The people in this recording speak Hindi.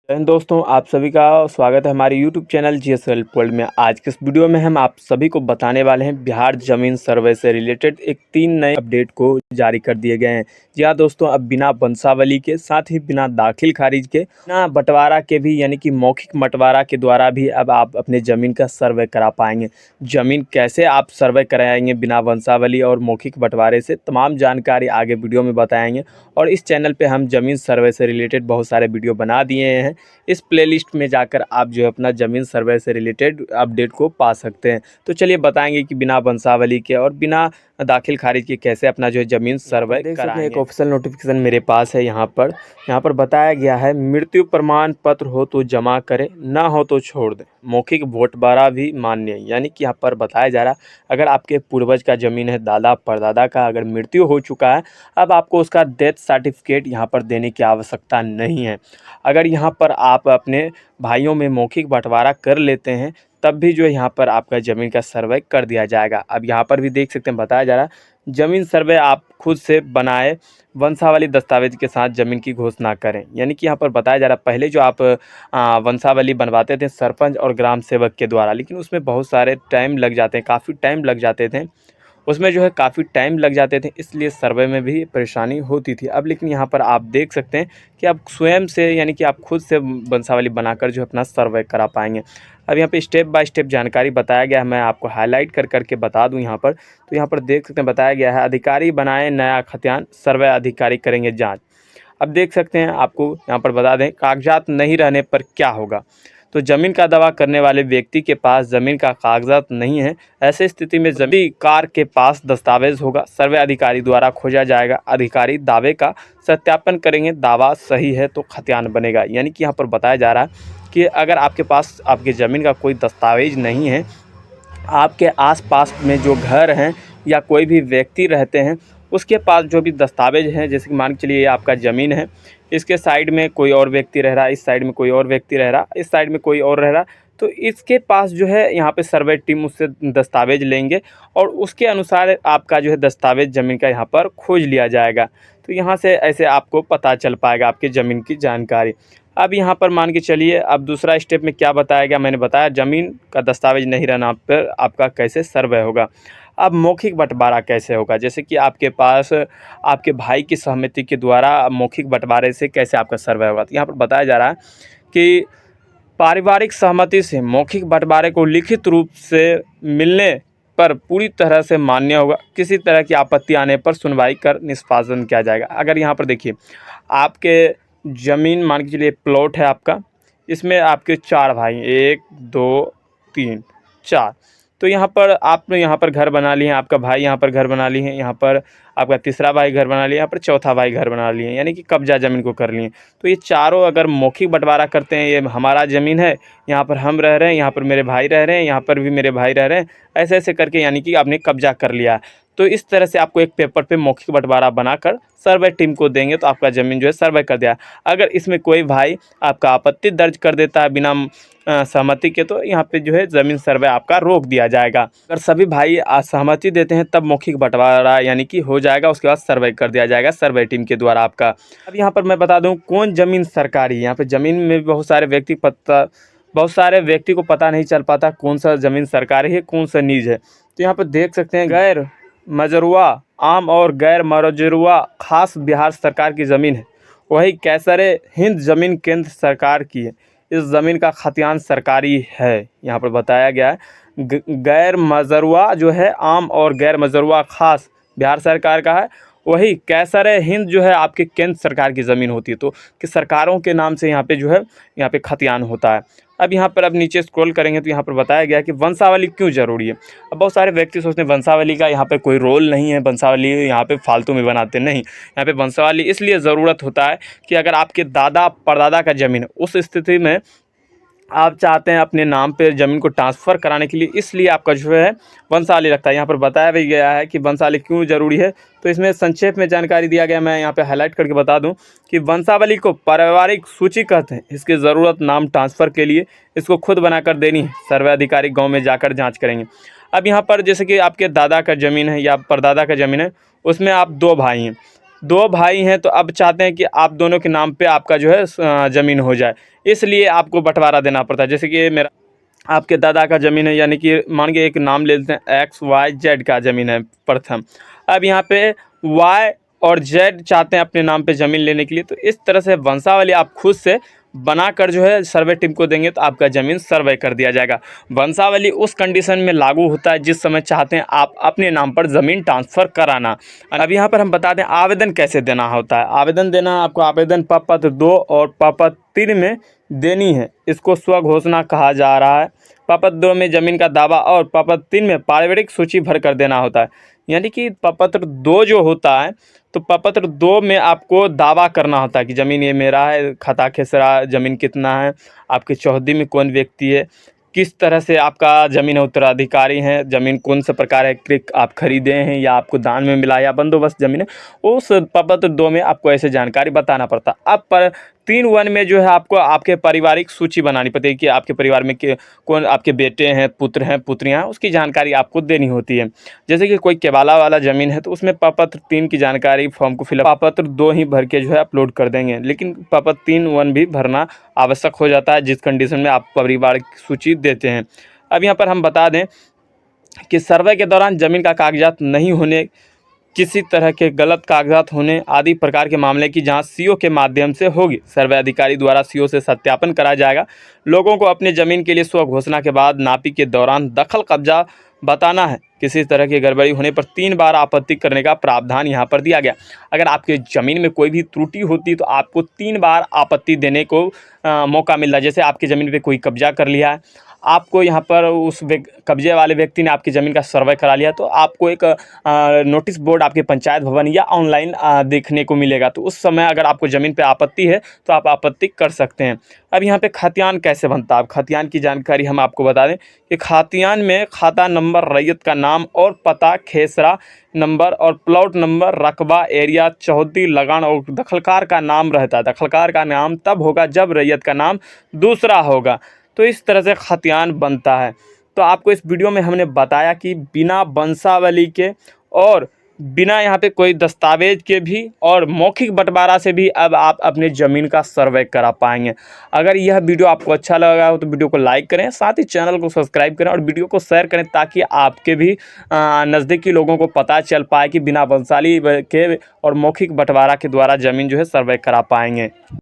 दोस्तों, आप सभी का स्वागत है हमारे YouTube channel GS help world में। आज के इस वीडियो में हम आप सभी को बताने वाले हैं बिहार ज़मीन सर्वे से रिलेटेड एक 3 नए अपडेट को जारी कर दिए गए हैं। जी हाँ दोस्तों, अब बिना वंशावली के, साथ ही बिना दाखिल खारिज के, बिना बंटवारा के भी यानी कि मौखिक बंटवारा के द्वारा भी अब आप अपने ज़मीन का सर्वे करा पाएंगे। ज़मीन कैसे आप सर्वे कराएंगे बिना वंशावली और मौखिक बंटवारे से, तमाम जानकारी आगे वीडियो में बताएंगे। और इस चैनल पे हम ज़मीन सर्वे से रिलेटेड बहुत सारे वीडियो बना दिए हैं। इस प्लेलिस्ट में जाकर आप जो है अपना ज़मीन सर्वे से रिलेटेड अपडेट को पा सकते हैं। तो चलिए बताएंगे कि बिना वंशावली के और बिना दाखिल खारिज के कैसे अपना जो है ज़मीन सर्वे कराएंगे। एक ऑफिशियल नोटिफिकेशन मेरे पास है यहाँ पर बताया गया है, मृत्यु प्रमाण पत्र हो तो जमा करें, ना हो तो छोड़ दें। मौखिक बंटवारा भी मान्य है। यानी कि यहाँ पर बताया जा रहा है, अगर आपके पूर्वज का ज़मीन है, दादा परदादा का अगर मृत्यु हो चुका है, अब आपको उसका डेथ सर्टिफिकेट यहाँ पर देने की आवश्यकता नहीं है। अगर यहाँ पर आप अपने भाइयों में मौखिक बंटवारा कर लेते हैं, तब भी जो है यहाँ पर आपका ज़मीन का सर्वे कर दिया जाएगा। अब यहाँ पर भी देख सकते हैं, बताया जा रहा है ज़मीन सर्वे आप खुद से बनाए, वंशावली दस्तावेज के साथ ज़मीन की घोषणा करें। यानी कि यहाँ पर बताया जा रहा है, पहले जो आप वंशावली बनवाते थे सरपंच और ग्राम सेवक के द्वारा, लेकिन उसमें बहुत सारे टाइम लग जाते हैं, काफ़ी टाइम लग जाते थे, उसमें जो है काफ़ी टाइम लग जाते थे, इसलिए सर्वे में भी परेशानी होती थी। अब लेकिन यहाँ पर आप देख सकते हैं कि आप स्वयं से यानी कि आप खुद से वंशावली बनाकर जो है अपना सर्वे करा पाएंगे। अब यहाँ पे स्टेप बाय स्टेप जानकारी बताया गया है, मैं आपको हाईलाइट कर करके बता दूं यहाँ पर। तो यहाँ पर देख सकते हैं, बताया गया है अधिकारी बनाए नया खतियान, सर्वे अधिकारी करेंगे जाँच। अब देख सकते हैं, आपको यहाँ पर बता दें कागजात नहीं रहने पर क्या होगा। तो ज़मीन का दावा करने वाले व्यक्ति के पास ज़मीन का कागजात नहीं है, ऐसे स्थिति में ज़मींदार के पास दस्तावेज होगा, सर्वे अधिकारी द्वारा खोजा जाएगा, अधिकारी दावे का सत्यापन करेंगे, दावा सही है तो खतियान बनेगा। यानी कि यहाँ पर बताया जा रहा है कि अगर आपके पास आपकी ज़मीन का कोई दस्तावेज नहीं है, आपके आसपास में जो घर हैं या कोई भी व्यक्ति रहते हैं, उसके पास जो भी दस्तावेज हैं, जैसे कि मान के चलिए ये आपका ज़मीन है, इसके साइड में कोई और व्यक्ति रह रहा है, इस साइड में कोई और व्यक्ति रह रहा, इस साइड में कोई और रह रहा, तो इसके पास जो है यहाँ पे सर्वे टीम उससे दस्तावेज लेंगे और उसके अनुसार आपका जो है दस्तावेज ज़मीन का यहाँ पर खोज लिया जाएगा। तो यहाँ से ऐसे आपको पता चल पाएगा आपकी ज़मीन की जानकारी। अब यहाँ पर मान के चलिए, अब दूसरा स्टेप में क्या बताया गया, मैंने बताया ज़मीन का दस्तावेज नहीं रहना पर आपका कैसे सर्वे होगा। अब मौखिक बंटवारा कैसे होगा, जैसे कि आपके पास आपके भाई की सहमति के द्वारा मौखिक बंटवारे से कैसे आपका सर्वे होगा। तो यहाँ पर बताया जा रहा है कि पारिवारिक सहमति से मौखिक बंटवारे को लिखित रूप से मिलने पर पूरी तरह से मान्य होगा, किसी तरह की आपत्ति आने पर सुनवाई कर निष्पादन किया जाएगा। अगर यहाँ पर देखिए, आपके ज़मीन मान के चलिए प्लॉट है आपका, इसमें आपके 4 भाई, 1 2 3 4, तो यहाँ पर आपने यहाँ पर घर बना लिए हैं, आपका भाई यहाँ पर घर बना लिए हैं, यहाँ पर आपका तीसरा भाई घर बना लिया, यहाँ पर चौथा भाई घर बना लिए हैं, यानी कि कब्जा ज़मीन को कर लिए। तो ये चारों अगर मौखिक बंटवारा करते हैं, ये हमारा ज़मीन है, यहाँ पर हम रह रहे हैं, यहाँ पर मेरे भाई रह रहे हैं, यहाँ पर भी मेरे भाई रह रहे हैं, ऐसे ऐसे करके यानी कि आपने कब्जा कर लिया। तो इस तरह से आपको एक पेपर पे मौखिक बंटवारा बनाकर सर्वे टीम को देंगे, तो आपका ज़मीन जो है सर्वे कर दिया। अगर इसमें कोई भाई आपका आपत्ति दर्ज कर देता है बिना सहमति के, तो यहाँ पे जो है ज़मीन सर्वे आपका रोक दिया जाएगा। अगर सभी भाई असहमति देते हैं तब मौखिक बंटवारा यानी कि हो जाएगा, उसके बाद सर्वे कर दिया जाएगा सर्वे टीम के द्वारा आपका। अब यहाँ पर मैं बता दूँ कौन ज़मीन सरकारी है। यहाँ पर ज़मीन में बहुत सारे व्यक्ति को पता नहीं चल पाता कौन सा ज़मीन सरकारी है, कौन सा निज है। तो यहाँ पर देख सकते हैं, गैर मजरूआ आम और गैर मजरूआ खास बिहार सरकार की ज़मीन है, वही कैसरे हिंद ज़मीन केंद्र सरकार की है, इस ज़मीन का खतियान सरकारी है। यहाँ पर बताया गया है गैर मजरूआ जो है आम और गैर मजरूआ खास बिहार सरकार का है, वही कैसरे हिंद जो है आपके केंद्र सरकार की ज़मीन होती है। तो कि सरकारों के नाम से यहाँ पे जो है यहाँ पे खतियान होता है। अब यहाँ पर अब नीचे स्क्रॉल करेंगे तो यहाँ पर बताया गया कि वंशावली क्यों ज़रूरी है। अब बहुत सारे व्यक्ति सोचते हैं वंशावली का यहाँ पे कोई रोल नहीं है, वंशावली यहाँ पे फालतू में बनाते नहीं। यहाँ पे वंशावली इसलिए ज़रूरत होता है कि अगर आपके दादा परदादा का ज़मीन है, उस स्थिति में आप चाहते हैं अपने नाम पे ज़मीन को ट्रांसफ़र कराने के लिए, इसलिए आपका जो है वंशावली लगता है। यहाँ पर बताया भी गया है कि वंशावली क्यों ज़रूरी है, तो इसमें संक्षेप में जानकारी दिया गया। मैं यहाँ पे हाईलाइट करके बता दूं कि वंशावली को पारिवारिक सूची कहते हैं। इसकी ज़रूरत नाम ट्रांसफ़र के लिए इसको खुद बनाकर देनी है, सर्वे अधिकारी गाँव में जाकर जाँच करेंगे। अब यहाँ पर जैसे कि आपके दादा का ज़मीन है या परदादा का ज़मीन है, उसमें आप 2 भाई हैं, दो भाई हैं तो अब चाहते हैं कि आप दोनों के नाम पे आपका जो है ज़मीन हो जाए, इसलिए आपको बंटवारा देना पड़ता है। जैसे कि मेरा आपके दादा का ज़मीन है, यानी कि मान के एक नाम ले लेते हैं XYZ का ज़मीन है प्रथम। अब यहाँ पे Y और Z चाहते हैं अपने नाम पे ज़मीन लेने के लिए, तो इस तरह से वंशावली आप खुद से बनाकर जो है सर्वे टीम को देंगे तो आपका ज़मीन सर्वे कर दिया जाएगा। वंशावली उस कंडीशन में लागू होता है जिस समय चाहते हैं आप अपने नाम पर ज़मीन ट्रांसफ़र कराना। अब यहाँ पर हम बता दें आवेदन कैसे देना होता है। आवेदन देना आपको आवेदन प्रपत्र 2 और प्रपत्र 3 में देनी है। इसको स्वघोषणा कहा जा रहा है। प्रपत्र 2 में ज़मीन का दावा और प्रपत्र 3 में पारिवारिक सूची भर कर देना होता है। यानी कि प्रपत्र 2 जो होता है, तो प्रपत्र 2 में आपको दावा करना होता है कि ज़मीन ये मेरा है, खाता खेसरा ज़मीन कितना है, आपके चौहद्दी में कौन व्यक्ति है, किस तरह से आपका ज़मीन उत्तराधिकारी है, ज़मीन कौन सा प्रकार है, क्रिक आप खरीदे हैं या आपको दान में मिला या बंदोबस्त ज़मीन है, उस प्रपत्र 2 में आपको ऐसे जानकारी बताना पड़ता है। अब पर 3(1) में जो है आपको आपके पारिवारिक सूची बनानी पड़ती है कि आपके परिवार में कौन आपके बेटे हैं, पुत्र हैं, पुत्रियां हैं, उसकी जानकारी आपको देनी होती है। जैसे कि कोई केबाला वाला ज़मीन है तो उसमें प्रपत्र 3 की जानकारी फॉर्म को फिलअप प्रपत्र 2 ही भर के जो है अपलोड कर देंगे, लेकिन प्रपत्र 3(1) भी भरना आवश्यक हो जाता है जिस कंडीशन में आप परिवार की सूची देते हैं। अब यहाँ पर हम बता दें कि सर्वे के दौरान ज़मीन का कागजात नहीं होने, किसी तरह के गलत कागजात होने आदि प्रकार के मामले की जांच सीओ के माध्यम से होगी। सर्वे अधिकारी द्वारा सीओ से सत्यापन कराया जाएगा। लोगों को अपनी ज़मीन के लिए स्व घोषणा के बाद नापी के दौरान दखल कब्जा बताना है। किसी तरह की गड़बड़ी होने पर 3 बार आपत्ति करने का प्रावधान यहाँ पर दिया गया। अगर आपके ज़मीन में कोई भी त्रुटि होती तो आपको 3 बार आपत्ति देने को मौका मिल रहा है। जैसे आपकी ज़मीन पे कोई कब्जा कर लिया है, आपको यहाँ पर उस कब्जे वाले व्यक्ति ने आपकी ज़मीन का सर्वे करा लिया, तो आपको एक नोटिस बोर्ड आपके पंचायत भवन या ऑनलाइन देखने को मिलेगा। तो उस समय अगर आपको ज़मीन पे आपत्ति है तो आप आपत्ति कर सकते हैं। अब यहाँ पे खतियान कैसे बनता है, अब खतियान की जानकारी हम आपको बता दें कि खतियान में खाता नंबर, रैयत का नाम और पता, खेसरा नंबर और प्लॉट नंबर, रकबा, एरिया, चौहद्दी, लगान और दखलकार का नाम रहता है। दखलकार का नाम तब होगा जब रैयत का नाम दूसरा होगा। तो इस तरह से खतियान बनता है। तो आपको इस वीडियो में हमने बताया कि बिना वंशावली के और बिना यहाँ पे कोई दस्तावेज के भी और मौखिक बंटवारा से भी अब आप अपने ज़मीन का सर्वे करा पाएंगे। अगर यह वीडियो आपको अच्छा लगा हो तो वीडियो को लाइक करें, साथ ही चैनल को सब्सक्राइब करें और वीडियो को शेयर करें ताकि आपके भी नज़दीकी लोगों को पता चल पाए कि बिना वंशावली के और मौखिक बंटवारा के द्वारा ज़मीन जो है सर्वे करा पाएंगे।